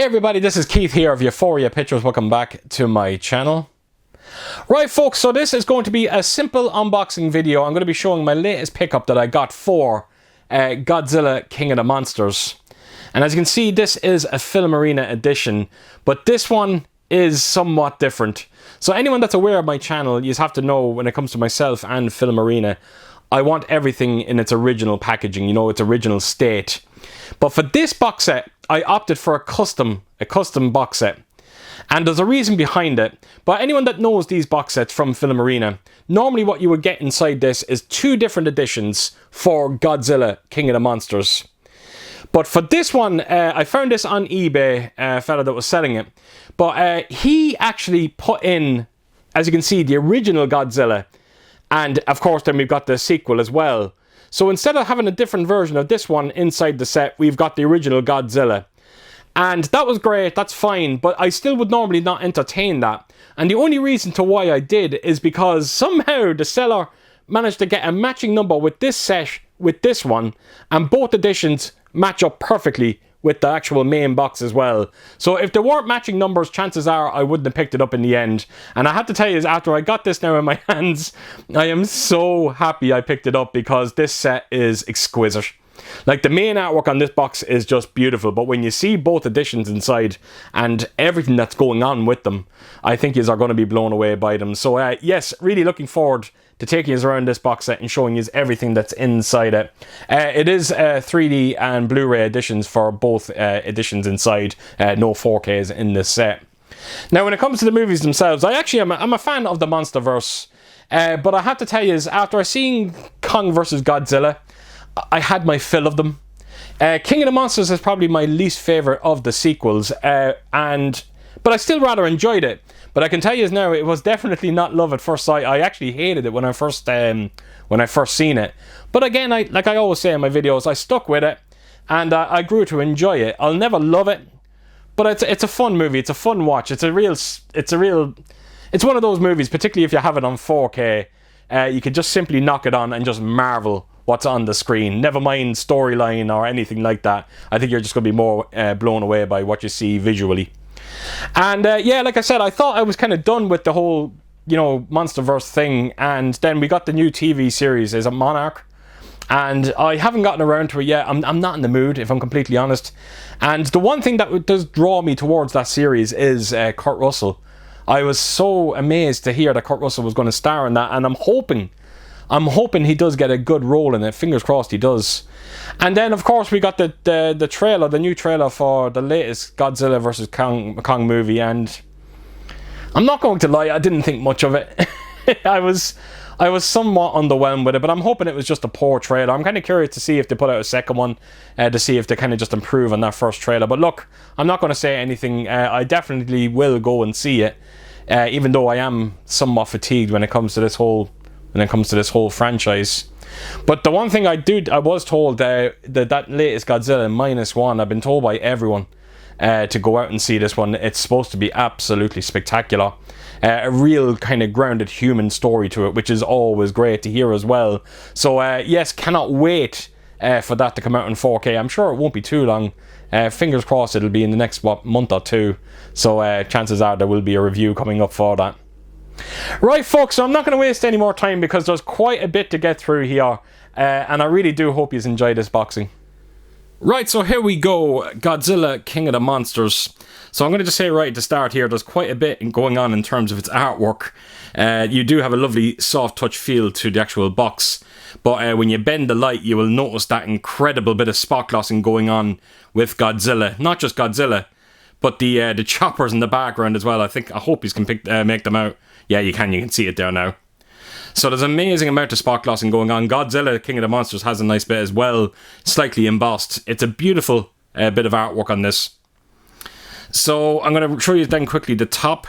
Hey everybody, this is Keith here of Euphoria Pictures. Welcome back to my channel. Right folks, so this is going to be a simple unboxing video. I'm going to be showing my latest pickup that I got for Godzilla King of the Monsters. And as you can see, this is a Filmarena edition, but this one is somewhat different. So anyone that's aware of my channel, you have to know when it comes to myself and Filmarena, I want everything in its original packaging, you know, its original state. But for this box set, I opted for a custom box set. And there's a reason behind it. But anyone that knows these box sets from Filmarena, normally what you would get inside this is two different editions for Godzilla King of the Monsters. But for this one, I found this on eBay, a fella that was selling it. But he actually put in, as you can see, the original Godzilla. And of course, then we've got the sequel as well. So instead of having a different version of this one inside the set, we've got the original Godzilla. And that was great, that's fine, but I still would normally not entertain that. And the only reason to why I did is because somehow the seller managed to get a matching number with this set, with this one, and both editions match up perfectly with the actual main box as well. So if there weren't matching numbers, chances are I wouldn't have picked it up in the end. And I have to tell you, after I got this now in my hands, I am so happy I picked it up because this set is exquisite. Like, the main artwork on this box is just beautiful, but when you see both editions inside and everything that's going on with them, I think you are going to be blown away by them. So yes, really looking forward to taking you around this box set and showing you everything that's inside it. It is 3D and Blu-ray editions for both editions inside. No 4Ks in this set. Now, when it comes to the movies themselves, I'm a fan of the Monsterverse. But I have to tell you, after I seen Kong vs. Godzilla, I had my fill of them. King of the Monsters is probably my least favourite of the sequels, but I still rather enjoyed it. But I can tell you now, it was definitely not love at first sight. I actually hated it when I first seen it. But again, like I always say in my videos, I stuck with it, and I grew to enjoy it. I'll never love it, but it's a fun movie. It's a fun watch. It's one of those movies, particularly if you have it on 4K. You could just simply knock it on and just marvel what's on the screen. Never mind storyline or anything like that. I think you're just going to be more blown away by what you see visually. And yeah, like I said, I thought I was kind of done with the whole, you know, Monsterverse thing. And then we got the new TV series, is it Monarch? And I haven't gotten around to it yet. I'm not in the mood, if I'm completely honest. And the one thing that does draw me towards that series is Kurt Russell. I was so amazed to hear that Kurt Russell was going to star in that, and I'm hoping he does get a good role in it. Fingers crossed he does. And then, of course, we got the trailer, the new trailer for the latest Godzilla vs. Kong movie, and I'm not going to lie, I didn't think much of it. I was somewhat underwhelmed with it, but I'm hoping it was just a poor trailer. I'm kind of curious to see if they put out a second one, to see if they kind of just improve on that first trailer. But look, I'm not going to say anything. I definitely will go and see it, even though I am somewhat fatigued when it comes to this whole franchise. But the one thing I was told that latest Godzilla -1, I've been told by everyone to go out and see this one. It's supposed to be absolutely spectacular. A real kind of grounded human story to it, which is always great to hear as well. So yes, cannot wait for that to come out in 4K. I'm sure it won't be too long. Fingers crossed it'll be in the next month or two. So chances are there will be a review coming up for that. Right folks, so I'm not going to waste any more time because there's quite a bit to get through here, and I really do hope you enjoy this boxing. Right, so here we go, Godzilla King of the Monsters. So I'm going to just say right at the start here, there's quite a bit going on in terms of its artwork. You do have a lovely soft touch feel to the actual box, but when you bend the light, you will notice that incredible bit of spot glossing going on with Godzilla. Not just Godzilla, but the choppers in the background as well. I hope you can make them out. Yeah, you can see it there now. So there's an amazing amount of spot glossing going on. Godzilla King of the Monsters has a nice bit as well, slightly embossed. It's a beautiful bit of artwork on this. So I'm going to show you then quickly the top.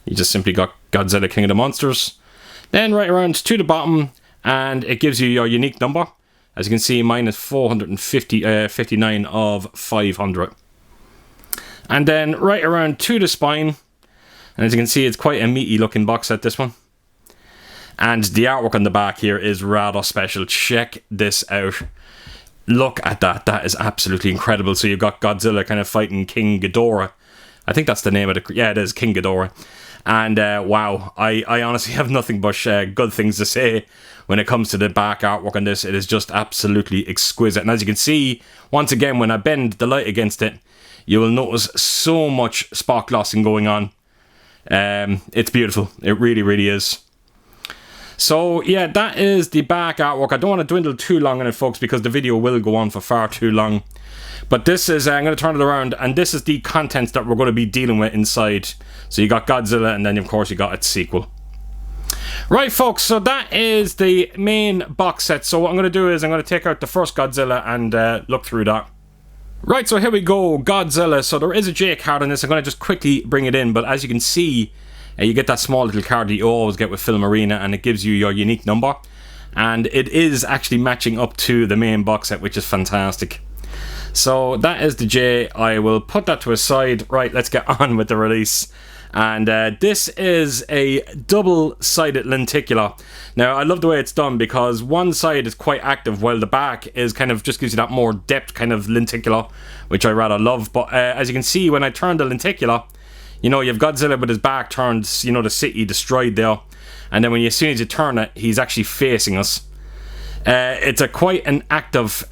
You just simply got Godzilla King of the Monsters. Then right around to the bottom, and it gives you your unique number. As you can see, mine is 459 of 500. And then right around to the spine, and as you can see, it's quite a meaty looking box set, this one. And the artwork on the back here is rather special. Check this out. look at that. That is absolutely incredible. So you've got Godzilla kind of fighting King Ghidorah. I think that's the name of the... Yeah, it is King Ghidorah. And wow, I honestly have nothing but good things to say when it comes to the back artwork on this. It is just absolutely exquisite. And as you can see, once again, when I bend the light against it, you will notice so much spot glossing going on. It's beautiful. It really, really is. So yeah, that is the back artwork. I don't want to dwindle too long on it, folks, because the video will go on for far too long. But this is, I'm going to turn it around, and this is the contents that we're going to be dealing with inside. So you got Godzilla, and then of course you got its sequel. Right, folks, so that is the main box set. So what I'm going to do is I'm going to take out the first Godzilla and look through that. Right, so here we go, Godzilla. So there is a J card on this. I'm going to just quickly bring it in, but as you can see, you get that small little card that you always get with Filmarena, and it gives you your unique number. And it is actually matching up to the main box set, which is fantastic. So that is the J. I will put that to a side. Right, let's get on with the release. And this is a double-sided lenticular. Now, I love the way it's done because one side is quite active while the back is kind of just gives you that more depth kind of lenticular, which I rather love. But as you can see, when I turn the lenticular, you know, you've Godzilla with his back turned, you know, the city destroyed there. And then as soon as you turn it, he's actually facing us. It's quite an active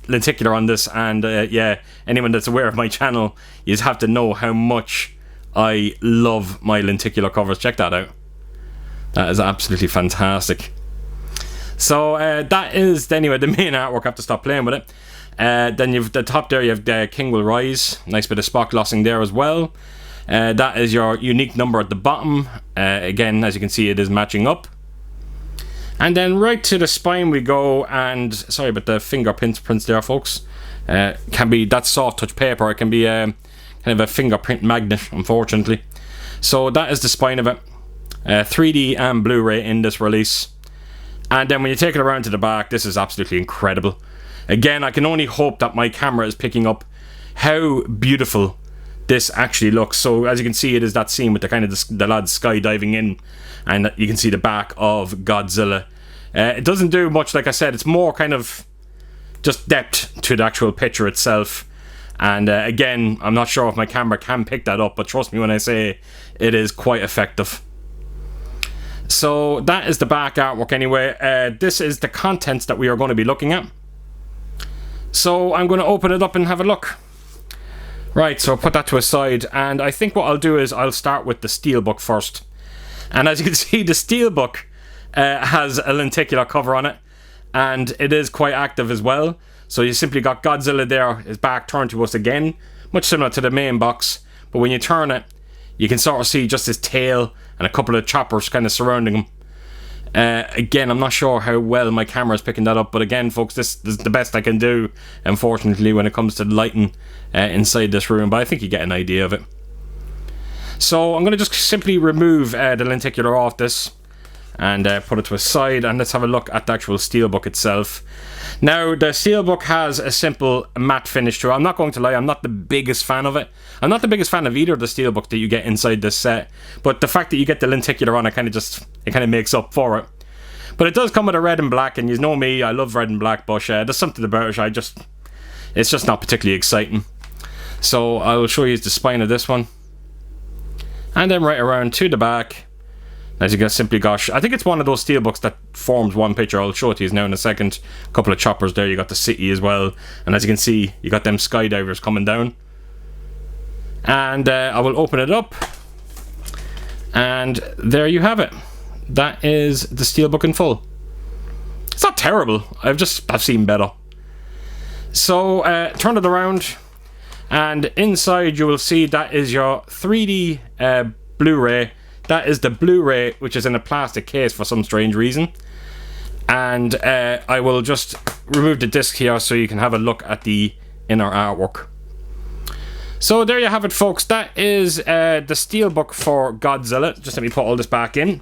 lenticular on this, and yeah, anyone that's aware of my channel, you just have to know how much I love my lenticular covers. Check that out. That is absolutely fantastic. So that is anyway the main artwork. I have to stop playing with it. Then you've the top there, you have King Will Rise. Nice bit of spot glossing there as well. That is your unique number at the bottom. Again, as you can see, it is matching up. And then right to the spine we go, and sorry about the fingerprints there, folks. Can be that soft touch paper. It can be kind of a fingerprint magnet, unfortunately. So that is the spine of it. 3D and Blu-ray in this release. And then when you take it around to the back, this is absolutely incredible. Again, I can only hope that my camera is picking up how beautiful this actually looks. So as you can see, it is that scene with the kind of the lads skydiving in, and you can see the back of Godzilla. It doesn't do much, like I said. It's more kind of just depth to the actual picture itself. And again, I'm not sure if my camera can pick that up, but trust me when I say it is quite effective. So that is the back artwork anyway. This is the contents that we are going to be looking at. So I'm going to open it up and have a look. Right, so I'll put that to a side, and I think what I'll do is I'll start with the steelbook first. And as you can see, the steelbook has a lenticular cover on it, and it is quite active as well. So you simply got Godzilla there, his back turned to us again, much similar to the main box, but when you turn it, you can sort of see just his tail and a couple of choppers kind of surrounding him. Again, I'm not sure how well my camera is picking that up, but again, folks, this is the best I can do, unfortunately, when it comes to the lighting inside this room, but I think you get an idea of it. So I'm going to just simply remove the lenticular off this and put it to a side, and let's have a look at the actual steelbook itself. Now, the steelbook has a simple matte finish to it. I'm not going to lie, I'm not the biggest fan of it. I'm not the biggest fan of either of the steelbook that you get inside this set, but the fact that you get the lenticular on it kind of makes up for it. But it does come with a red and black, and you know me, I love red and black, but there's something about it, it's just not particularly exciting. So I will show you the spine of this one. And then right around to the back. As you can simply gosh, I think it's one of those steelbooks that forms one picture. I'll show it to you now in a second. A couple of choppers there, you got the city as well. And as you can see, you got them skydivers coming down. And I will open it up. And there you have it. That is the steelbook in full. It's not terrible. I've seen better. So turn it around, and inside you will see that is your 3D Blu-ray. That is the Blu-ray, which is in a plastic case for some strange reason. And I will just remove the disc here so you can have a look at the inner artwork. So there you have it, folks. That is the steelbook for Godzilla. Just let me put all this back in.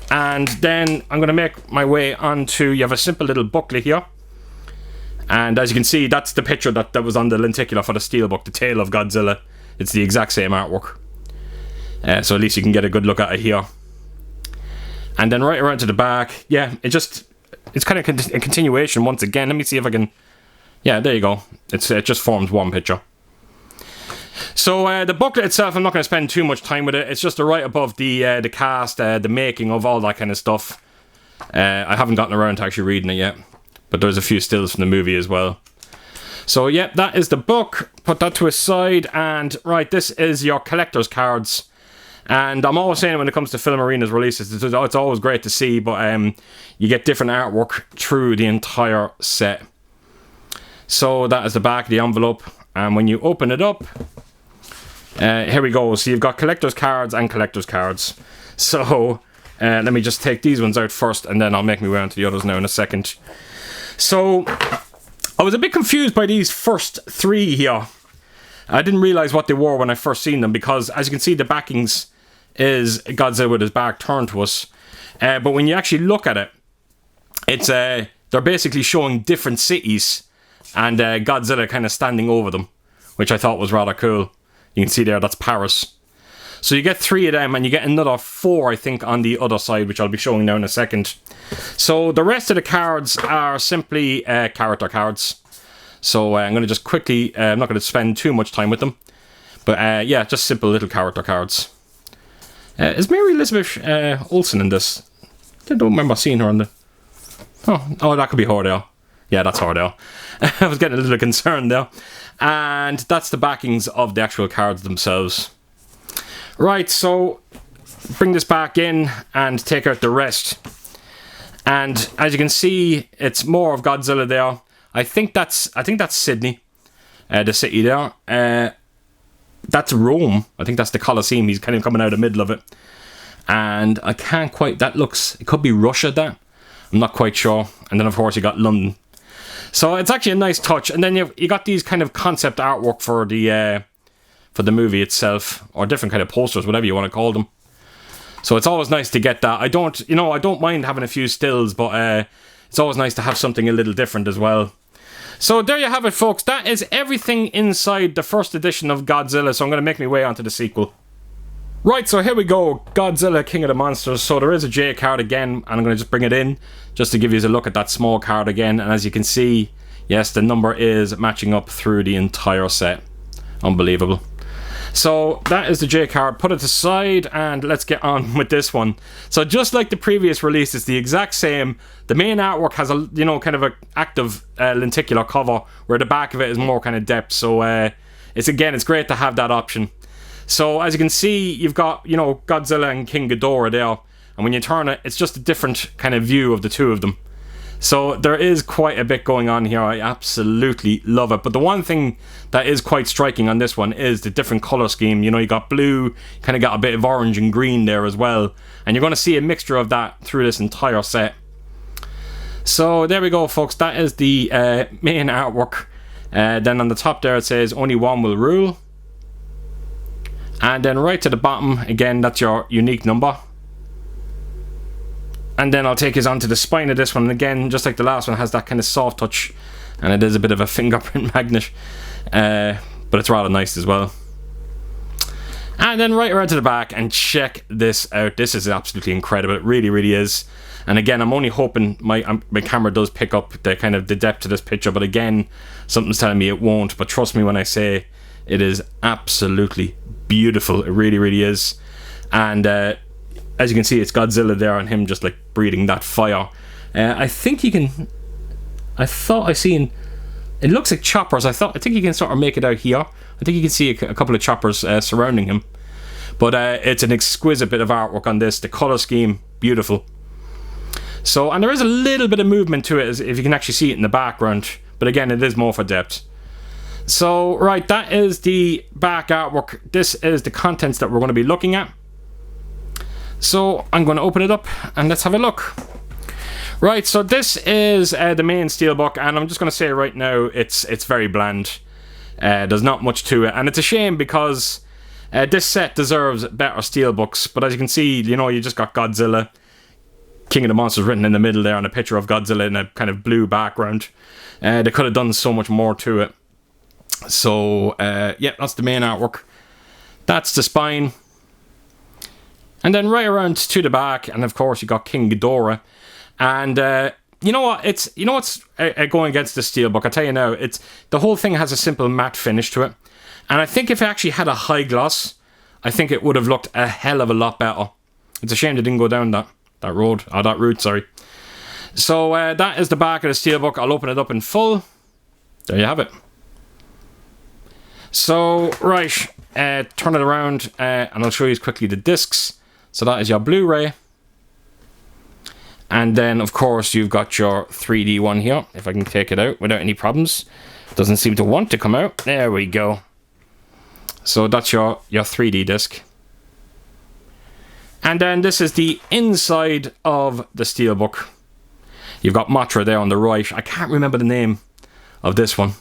And then I'm going to make my way onto, you have a simple little booklet here. And as you can see, that's the picture that was on the lenticular for the steelbook, the tail of Godzilla. It's the exact same artwork. So at least you can get a good look at it here. And then right around to the back, yeah, it's kind of a continuation once again. Let me see if I can Yeah, there you go. It just forms one picture. So the booklet itself, I'm not going to spend too much time with it. It's just right above the cast, the making of, all that kind of stuff. I haven't gotten around to actually reading it yet, but there's a few stills from the movie as well. So yeah, that is the book. Put that to a side, and right, this is your collector's cards. And I'm always saying when it comes to Filmarena's releases, it's always great to see, but you get different artwork through the entire set. So that is the back of the envelope, and when you open it up, here we go. So you've got collector's cards and collector's cards. So let me just take these ones out first, and then I'll make my way on to the others now in a second. So I was a bit confused by these first three here. I didn't realise what they were when I first seen them, because as you can see, the backings is Godzilla with his back turned to us. But when you actually look at it, it's they're basically showing different cities, and Godzilla kind of standing over them, which I thought was rather cool. You can see there, that's Paris. So you get 3 of them, and you get another 4, I think, on the other side, which I'll be showing now in a second. So the rest of the cards are simply character cards. So I'm going to just quickly, I'm not going to spend too much time with them. But yeah, just simple little character cards. Is Mary Elizabeth Olsen in this? I don't remember seeing her on the... Oh, that could be her there. Yeah, that's her there. I was getting a little concerned there. And that's the backings of the actual cards themselves. Right, so bring this back in and take out the rest. And as you can see, it's more of Godzilla there. I think that's Sydney, the city there. That's Rome. I think that's the Colosseum. He's kind of coming out of the middle of it. And I can't quite... That looks... It could be Russia, that. I'm not quite sure. And then, of course, you got London. So it's actually a nice touch. And then you got these kind of concept artwork for the movie itself. Or different kind of posters, whatever you want to call them. So it's always nice to get that. I don't mind having a few stills, but it's always nice to have something a little different as well. So there you have it, folks. That is everything inside the first edition of Godzilla. So I'm going to make my way onto the sequel. Right, so here we go. Godzilla, King of the Monsters. So there is a J card again, and I'm going to just bring it in just to give you a look at that small card again. And as you can see, yes, the number is matching up through the entire set. Unbelievable. So that is the J card. Put it aside, and let's get on with this one. So just like the previous release, it's the exact same. The main artwork has a, kind of a active lenticular cover, where the back of it is more kind of depth. So it's great to have that option. So as you can see, you've got, Godzilla and King Ghidorah there. And when you turn it, it's just a different kind of view of the two of them. So there is quite a bit going on here. I absolutely love it. But the one thing that is quite striking on this one is the different color scheme. You got blue, kind of got a bit of orange and green there as well. And you're going to see a mixture of that through this entire set. So there we go, folks. That is the main artwork. Then on the top there it says, "Only one will rule." And then right to the bottom, again, that's your unique number. And then I'll take us onto the spine of this one. And again, just like the last one, has that kind of soft touch. And it is a bit of a fingerprint magnet. But it's rather nice as well. And then right around to the back, and check this out. This is absolutely incredible. It really, really is. And again, I'm only hoping my camera does pick up the kind of the depth of this picture. But again, something's telling me it won't. But trust me when I say it is absolutely beautiful. It really, really is. And as you can see, it's Godzilla there, and him just like breathing that fire. I think he can... I thought I seen... It looks like choppers. I think you can sort of make it out here. I think you can see a couple of choppers surrounding him. But it's an exquisite bit of artwork on this. The color scheme, beautiful. So, and there is a little bit of movement to it, if you can actually see it in the background. But again, it is more for depth. So, right, that is the back artwork. This is the contents that we're going to be looking at. So, I'm going to open it up and let's have a look. Right, so this is the main steelbook, and I'm just going to say right now, it's very bland. There's not much to it, and it's a shame because this set deserves better steelbooks. But as you can see, you just got Godzilla, King of the Monsters written in the middle there, and a picture of Godzilla in a kind of blue background. They could have done so much more to it. So, yeah, that's the main artwork. That's the spine. And then right around to the back, and of course you got King Ghidorah. And you know what? You know what's going against the Steelbook? I'll tell you now. The whole thing has a simple matte finish to it. And I think if it actually had a high gloss, I think it would have looked a hell of a lot better. It's a shame they didn't go down that route, sorry. So that is the back of the Steelbook. I'll open it up in full. There you have it. So, right, turn it around and I'll show you quickly the discs. So that is your Blu-ray. And then, of course, you've got your 3D one here, if I can take it out without any problems. Doesn't seem to want to come out. There we go. So that's your 3D disc. And then this is the inside of the Steelbook. You've got Mothra there on the right. I can't remember the name of this one.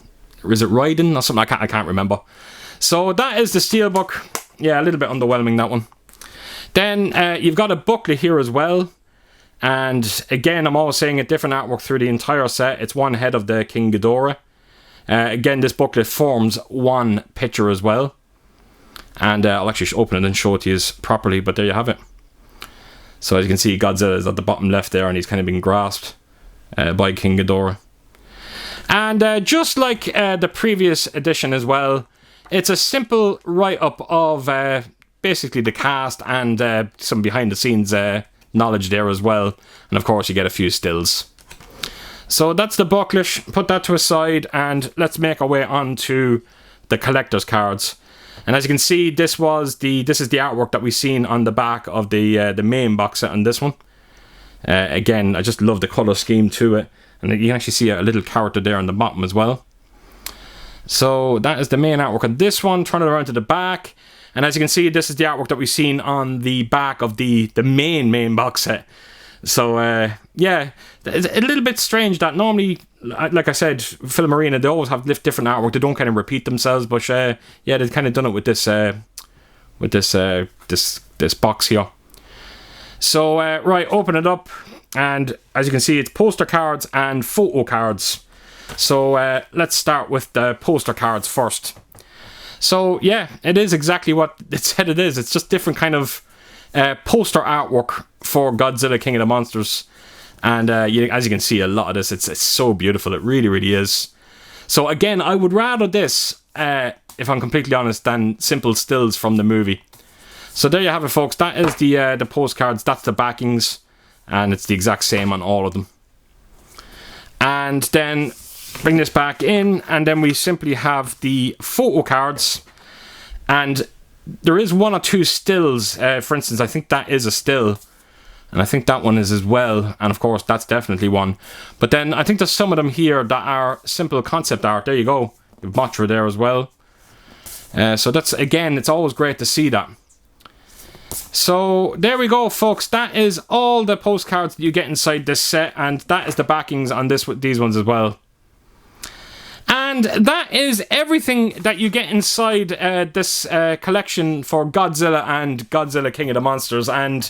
Is it Raiden or something? I can't remember. So that is the Steelbook. Yeah, a little bit underwhelming, that one. Then you've got a booklet here as well. And again, I'm always saying it, different artwork through the entire set. It's one head of the King Ghidorah. Again, this booklet forms one picture as well. And I'll actually open it and show it to you properly, but there you have it. So as you can see, Godzilla is at the bottom left there, and he's kind of been grasped by King Ghidorah. And just like the previous edition as well, it's a simple write-up of basically the cast and some behind-the-scenes knowledge there as well. And of course, you get a few stills. So that's the booklet. Put that to a side, and let's make our way on to the collector's cards. And as you can see, this is the artwork that we've seen on the back of the main box set on this one. Again, I just love the colour scheme to it. And you can actually see a little character there on the bottom as well. So that is the main artwork on this one. Turn it around to the back. And as you can see, this is the artwork that we've seen on the back of the main box set. So, yeah, it's a little bit strange that normally, like I said, Filmarena, they always have different artwork. They don't kind of repeat themselves, but yeah, they've kind of done it with this box here. So, right, open it up, and as you can see, it's poster cards and photo cards. So, let's start with the poster cards first. So, yeah, it is exactly what it said it is. It's just different kind of poster artwork for Godzilla King of the Monsters. And as you can see, a lot of this, it's so beautiful. It really, really is. So again, I would rather this, if I'm completely honest, than simple stills from the movie. So there you have it, folks. That is the postcards. That's the backings. And it's the exact same on all of them. And then bring this back in. And then we simply have the photo cards. And there is one or two stills. For instance, I think that is a still. And I think that one is as well. And of course, that's definitely one. But then I think there's some of them here that are simple concept art. There you go. You've Mothra there as well. So that's, again, it's always great to see that. So there we go, folks. That is all the postcards that you get inside this set. And that is the backings on these ones as well. And that is everything that you get inside this collection for Godzilla and Godzilla King of the Monsters. And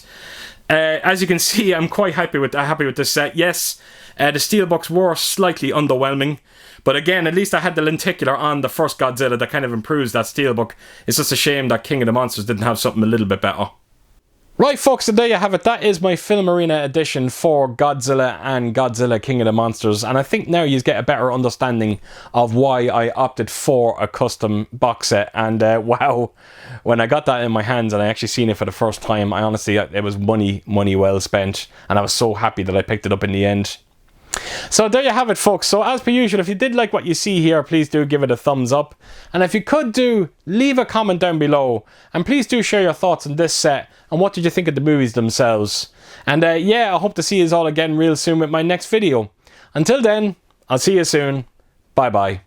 as you can see, I'm quite happy with this set. Yes, the steelbooks were slightly underwhelming, but again, at least I had the lenticular on the first Godzilla that kind of improves that steelbook. It's just a shame that King of the Monsters didn't have something a little bit better. Right, folks, so there you have it. That is my Filmarena edition for Godzilla and Godzilla King of the Monsters. And I think now you get a better understanding of why I opted for a custom box set. And wow, when I got that in my hands and I actually seen it for the first time, I honestly, it was money well spent. And I was so happy that I picked it up in the end. So there you have it, folks. So as per usual, if you did like what you see here, please do give it a thumbs up. And if you could leave a comment down below. And please do share your thoughts on this set. And what did you think of the movies themselves? And yeah, I hope to see you all again real soon with my next video. Until then, I'll see you soon. Bye bye.